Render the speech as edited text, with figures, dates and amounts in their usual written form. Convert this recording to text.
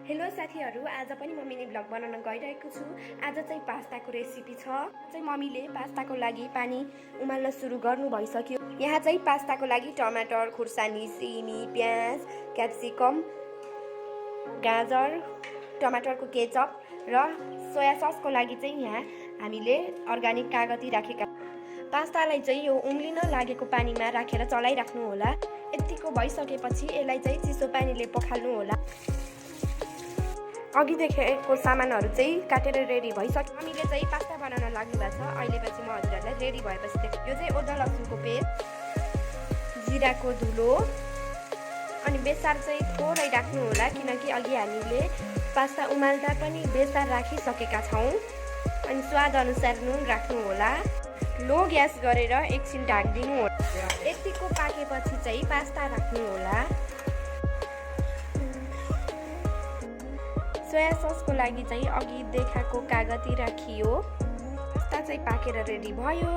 Hello साथीहरू, आज पनि म मिनी ब्लग बनाउन गइरहेको छु। आज चाहिँ पास्ताको रेसिपी छ। चाहिँ मम्मीले पास्ताको लागि पानी उमाल्न सुरु गर्नु भइसक्यो। यहाँ चाहिँ पास्ताको लागि टमाटर, खुर्सानी, सिमी, प्याज, क्याप्सिकम, गाजर, टमाटरको केचप र सोया ससको लागि चाहिँ यहाँ हामीले अर्ग्यानिक कागती राखेका। पास्तालाई चाहिँ यो उम्लिन लागेको पानीमा राखेर चलाइराख्नु होला। यतिको भइसकेपछि यसलाई चाहिँ चिसो पानीले पखाल्नु होला। अघि देखेको सामानहरू चाहिँ काटेर रेडी भइसक्यो। हामीले चाहिँ पास्ता बनाउन लाग्नु भएको छ। अहिले पछि म हजुरहरूलाई रेडी भएपछि देख्छु। यो चाहिँ ओदा लसुनको पेस्ट, जिराको धुलो अनि बेसार चाहिँ थोरै राख्नु होला, किनकि अघि हामीले पास्ता उमाल्दा पनि बेसार राखिसकेका छौँ। अनि स्वाद अनुसार नुन राख्नु होला। लो ग्यास गरेर एकछिन ढाकिदिनु होला। यतिको पाकेपछि चाहिँ पास्ता राख्नु होला। सोया ससको लागि चाहिँ अघि देखाएको कागती राखियो। पास्ता चाहिँ पाकेर रेडी भयो।